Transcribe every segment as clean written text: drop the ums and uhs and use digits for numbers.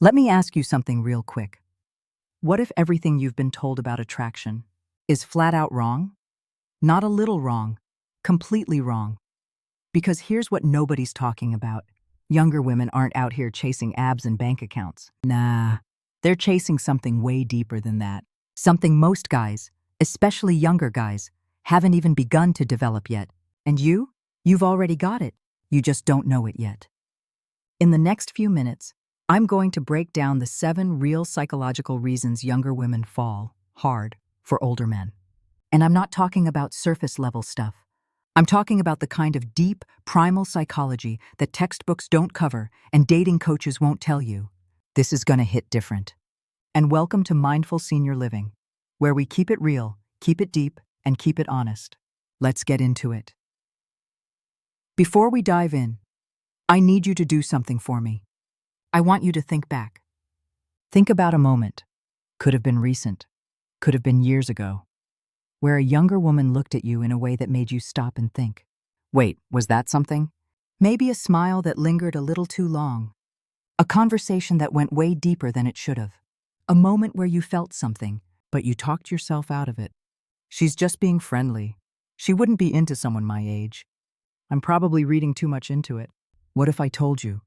Let me ask you something real quick. What if everything you've been told about attraction is flat out wrong? Not a little wrong, completely wrong. Because here's what nobody's talking about. Younger women aren't out here chasing abs and bank accounts. Nah, they're chasing something way deeper than that. Something most guys, especially younger guys, haven't even begun to develop yet. And you've already got it. You just don't know it yet. In the next few minutes, I'm going to break down the 7 real psychological reasons younger women fall hard for older men. And I'm not talking about surface-level stuff. I'm talking about the kind of deep, primal psychology that textbooks don't cover and dating coaches won't tell you. This is gonna hit different. And welcome to Mindful Senior Living, where we keep it real, keep it deep, and keep it honest. Let's get into it. Before we dive in, I need you to do something for me. I want you to think back. Think about a moment. Could have been recent. Could have been years ago. Where a younger woman looked at you in a way that made you stop and think. Wait, was that something? Maybe a smile that lingered a little too long. A conversation that went way deeper than it should have. A moment where you felt something, but you talked yourself out of it. She's just being friendly. She wouldn't be into someone my age. I'm probably reading too much into it. What if I told you?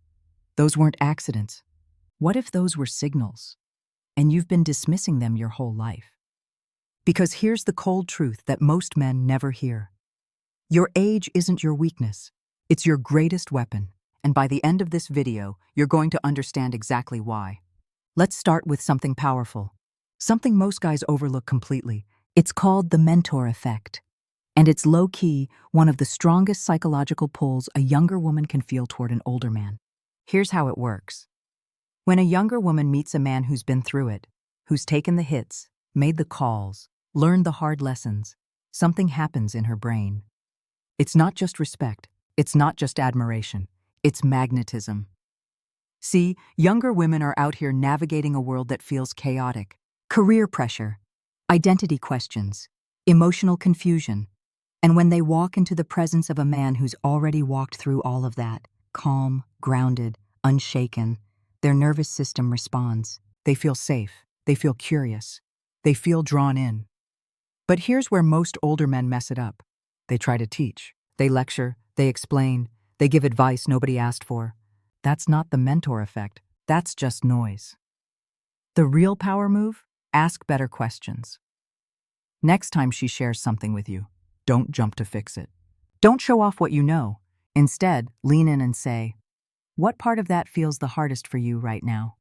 Those weren't accidents. What if those were signals? And you've been dismissing them your whole life. Because here's the cold truth that most men never hear. Your age isn't your weakness. It's your greatest weapon. And by the end of this video, you're going to understand exactly why. Let's start with something powerful. Something most guys overlook completely. It's called the mentor effect. And it's low-key one of the strongest psychological pulls a younger woman can feel toward an older man. Here's how it works. When a younger woman meets a man who's been through it, who's taken the hits, made the calls, learned the hard lessons, something happens in her brain. It's not just respect, it's not just admiration, it's magnetism. See, younger women are out here navigating a world that feels chaotic. Career pressure, identity questions, emotional confusion. And when they walk into the presence of a man who's already walked through all of that, calm, grounded, unshaken, their nervous system responds. They feel safe, they feel curious, they feel drawn in. But here's where most older men mess it up. They try to teach, they lecture, they explain, they give advice nobody asked for. That's not the mentor effect, that's just noise. The real power move? Ask better questions. Next time she shares something with you, don't jump to fix it. Don't show off what you know. Instead, lean in and say, what part of that feels the hardest for you right now?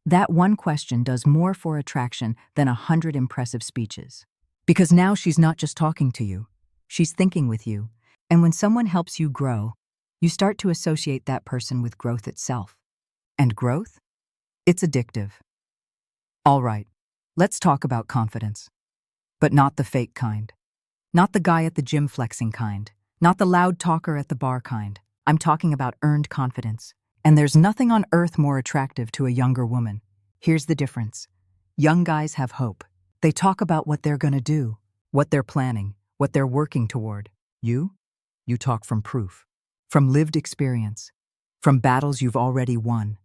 That one question does more for attraction than 100 impressive speeches. Because now she's not just talking to you, she's thinking with you. And when someone helps you grow, you start to associate that person with growth itself. And growth? It's addictive. All right, let's talk about confidence. But not the fake kind. Not the guy at the gym flexing kind. Not the loud talker at the bar kind. I'm talking about earned confidence. And there's nothing on earth more attractive to a younger woman. Here's the difference. Young guys have hope. They talk about what they're gonna do, what they're planning, what they're working toward. You talk from proof, from lived experience, from battles you've already won,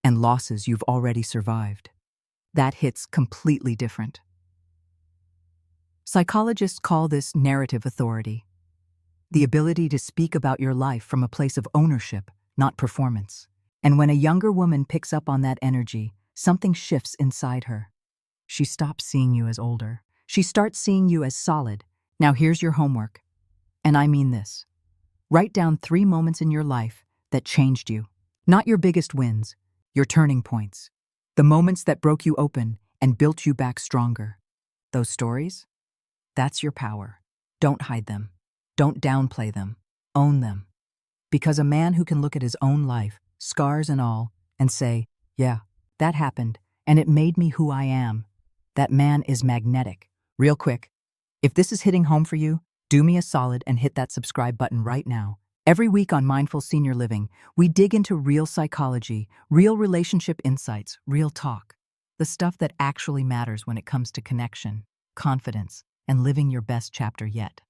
and losses you've already survived. That hits completely different. Psychologists call this narrative authority. The ability to speak about your life from a place of ownership, not performance. And when a younger woman picks up on that energy, something shifts inside her. She stops seeing you as older. She starts seeing you as solid. Now here's your homework. And I mean this. Write down 3 moments in your life that changed you. Not your biggest wins, your turning points. The moments that broke you open and built you back stronger. Those stories? That's your power. Don't hide them. Don't downplay them. Own them. Because a man who can look at his own life, scars and all, and say, yeah, that happened, and it made me who I am, that man is magnetic. Real quick, if this is hitting home for you, do me a solid and hit that subscribe button right now. Every week on Mindful Senior Living, we dig into real psychology, real relationship insights, real talk. The stuff that actually matters when it comes to connection, confidence, and living your best chapter yet.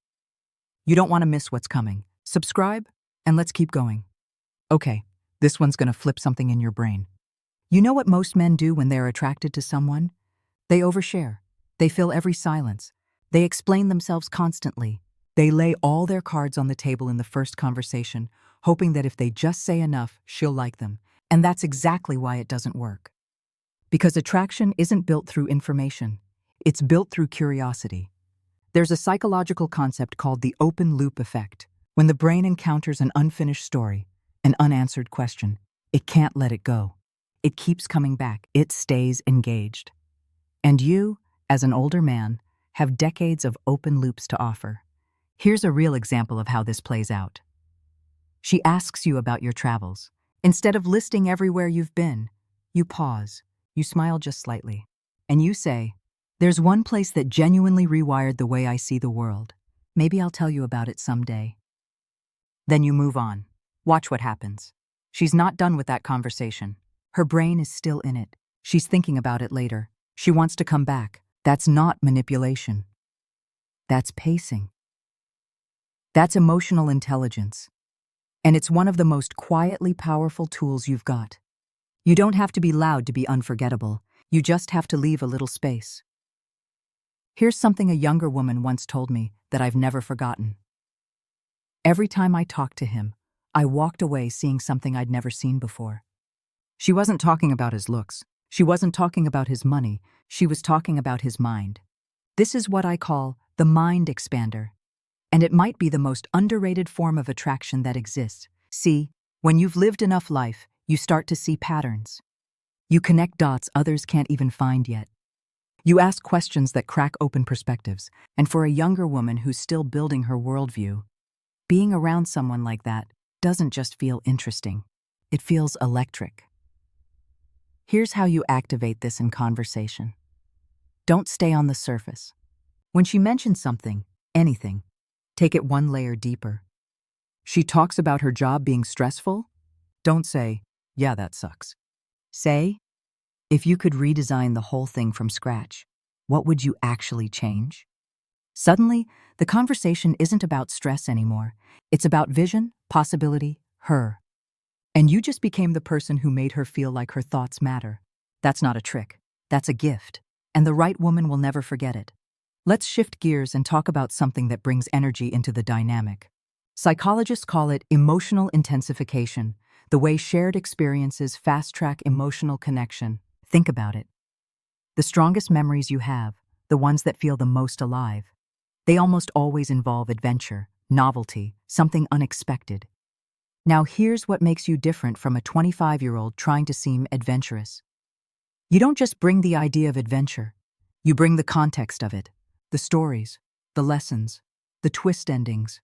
You don't want to miss what's coming. Subscribe, and let's keep going. Okay, this one's gonna flip something in your brain. You know what most men do when they're attracted to someone? They overshare. They fill every silence. They explain themselves constantly. They lay all their cards on the table in the first conversation, hoping that if they just say enough, she'll like them. And that's exactly why it doesn't work. Because attraction isn't built through information. It's built through curiosity. There's a psychological concept called the open loop effect. When the brain encounters an unfinished story, an unanswered question, it can't let it go. It keeps coming back. It stays engaged. And you, as an older man, have decades of open loops to offer. Here's a real example of how this plays out. She asks you about your travels. Instead of listing everywhere you've been, you pause, you smile just slightly, and you say, "There's one place that genuinely rewired the way I see the world. Maybe I'll tell you about it someday." Then you move on. Watch what happens. She's not done with that conversation. Her brain is still in it. She's thinking about it later. She wants to come back. That's not manipulation. That's pacing. That's emotional intelligence. And it's one of the most quietly powerful tools you've got. You don't have to be loud to be unforgettable. You just have to leave a little space. Here's something a younger woman once told me that I've never forgotten. Every time I talked to him, I walked away seeing something I'd never seen before. She wasn't talking about his looks. She wasn't talking about his money. She was talking about his mind. This is what I call the mind expander. And it might be the most underrated form of attraction that exists. See, when you've lived enough life, you start to see patterns. You connect dots others can't even find yet. You ask questions that crack open perspectives. And for a younger woman who's still building her worldview, being around someone like that doesn't just feel interesting. It feels electric. Here's how you activate this in conversation. Don't stay on the surface. When she mentions something, anything, take it one layer deeper. She talks about her job being stressful? Don't say, "Yeah, that sucks." Say, "If you could redesign the whole thing from scratch, what would you actually change?" Suddenly, the conversation isn't about stress anymore. It's about vision, possibility, her. And you just became the person who made her feel like her thoughts matter. That's not a trick. That's a gift. And the right woman will never forget it. Let's shift gears and talk about something that brings energy into the dynamic. Psychologists call it emotional intensification, the way shared experiences fast-track emotional connection. Think about it. The strongest memories you have, the ones that feel the most alive, they almost always involve adventure, novelty, something unexpected. Now here's what makes you different from a 25-year-old trying to seem adventurous. You don't just bring the idea of adventure. You bring the context of it, the stories, the lessons, the twist endings,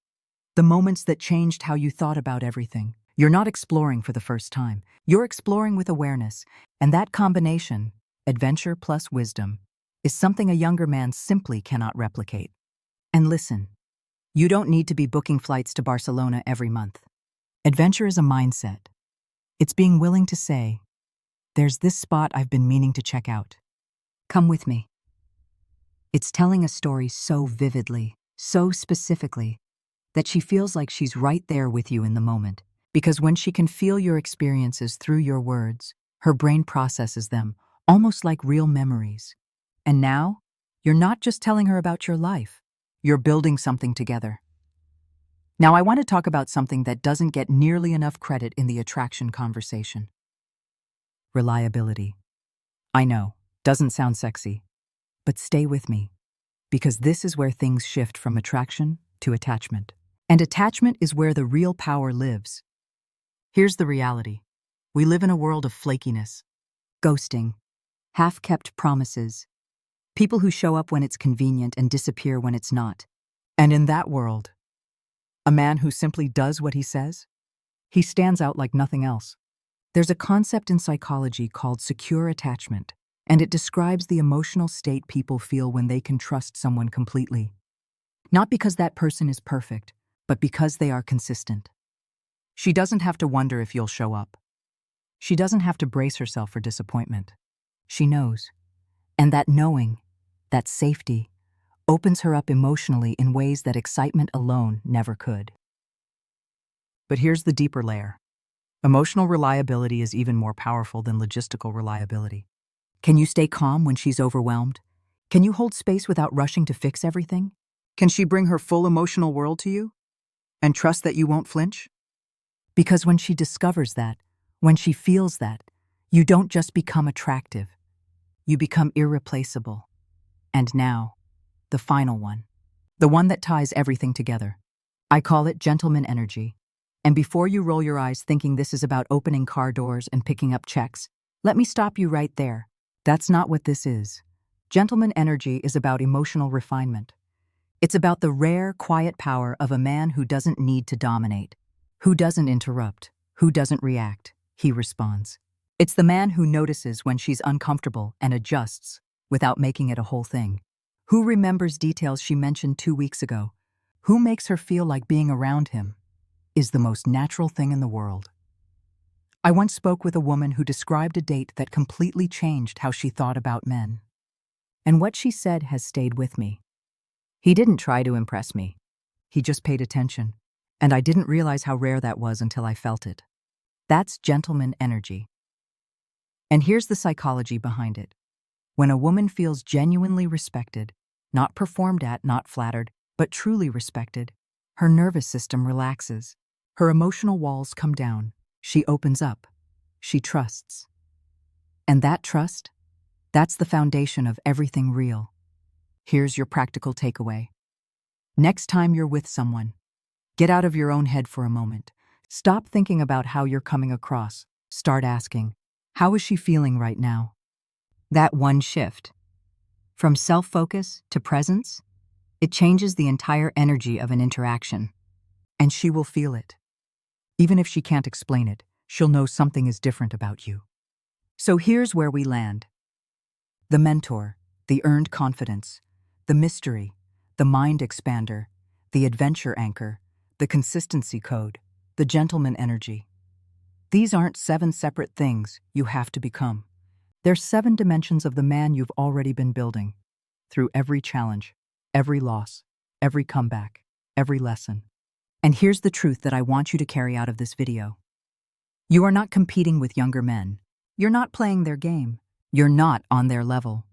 the moments that changed how you thought about everything. You're not exploring for the first time. You're exploring with awareness, and that combination, adventure plus wisdom, is something a younger man simply cannot replicate. And listen, you don't need to be booking flights to Barcelona every month. Adventure is a mindset. It's being willing to say, "There's this spot I've been meaning to check out. Come with me." It's telling a story so vividly, so specifically, that she feels like she's right there with you in the moment. Because when she can feel your experiences through your words, her brain processes them, almost like real memories. And now, you're not just telling her about your life. You're building something together. Now I want to talk about something that doesn't get nearly enough credit in the attraction conversation. Reliability. I know, doesn't sound sexy, but stay with me, because this is where things shift from attraction to attachment. And attachment is where the real power lives. Here's the reality. We live in a world of flakiness, ghosting, half-kept promises, people who show up when it's convenient and disappear when it's not. And in that world, a man who simply does what he says, he stands out like nothing else. There's a concept in psychology called secure attachment, and it describes the emotional state people feel when they can trust someone completely. Not because that person is perfect, but because they are consistent. She doesn't have to wonder if you'll show up. She doesn't have to brace herself for disappointment. She knows. And that knowing, that safety, opens her up emotionally in ways that excitement alone never could. But here's the deeper layer. Emotional reliability is even more powerful than logistical reliability. Can you stay calm when she's overwhelmed? Can you hold space without rushing to fix everything? Can she bring her full emotional world to you and trust that you won't flinch? Because when she discovers that, when she feels that, you don't just become attractive, you become irreplaceable. And now, the final one. The one that ties everything together. I call it gentleman energy. And before you roll your eyes thinking this is about opening car doors and picking up checks, let me stop you right there. That's not what this is. Gentleman energy is about emotional refinement. It's about the rare, quiet power of a man who doesn't need to dominate, who doesn't interrupt, who doesn't react. He responds. It's the man who notices when she's uncomfortable and adjusts without making it a whole thing. Who remembers details she mentioned 2 weeks ago? Who makes her feel like being around him is the most natural thing in the world. I once spoke with a woman who described a date that completely changed how she thought about men. And what she said has stayed with me. He didn't try to impress me. He just paid attention. And I didn't realize how rare that was until I felt it. That's gentleman energy. And here's the psychology behind it. When a woman feels genuinely respected, not performed at, not flattered, but truly respected, her nervous system relaxes. Her emotional walls come down. She opens up. She trusts. And that trust, that's the foundation of everything real. Here's your practical takeaway. Next time you're with someone, get out of your own head for a moment. Stop thinking about how you're coming across. Start asking, how is she feeling right now? That one shift, from self-focus to presence, it changes the entire energy of an interaction. And she will feel it. Even if she can't explain it, she'll know something is different about you. So here's where we land. The mentor, the earned confidence, the mystery, the mind expander, the adventure anchor, the consistency code, the gentleman energy. These aren't 7 separate things you have to become. They're 7 dimensions of the man you've already been building. Through every challenge, every loss, every comeback, every lesson. And here's the truth that I want you to carry out of this video. You are not competing with younger men. You're not playing their game. You're not on their level.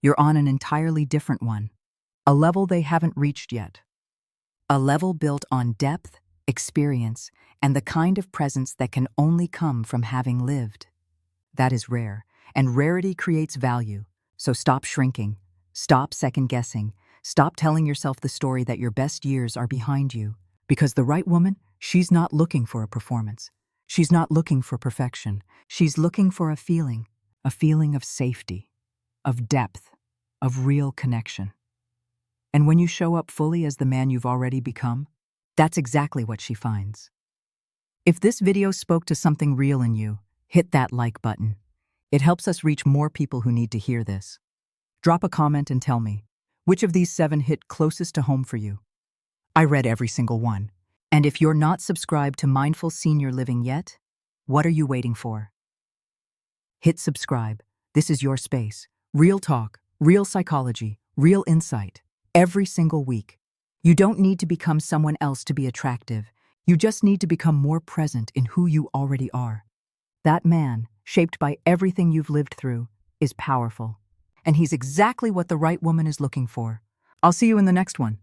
You're on an entirely different one. A level they haven't reached yet. A level built on depth, experience, and the kind of presence that can only come from having lived. That is rare, and rarity creates value. So stop shrinking. Stop second-guessing. Stop telling yourself the story that your best years are behind you. Because the right woman, she's not looking for a performance. She's not looking for perfection. She's looking for a feeling of safety, of depth, of real connection. And when you show up fully as the man you've already become, that's exactly what she finds. If this video spoke to something real in you, hit that like button. It helps us reach more people who need to hear this. Drop a comment and tell me, which of these 7 hit closest to home for you? I read every single one. And if you're not subscribed to Mindful Senior Living yet, what are you waiting for? Hit subscribe. This is your space. Real talk, real psychology, real insight. Every single week. You don't need to become someone else to be attractive. You just need to become more present in who you already are. That man, shaped by everything you've lived through, is powerful. And he's exactly what the right woman is looking for. I'll see you in the next one.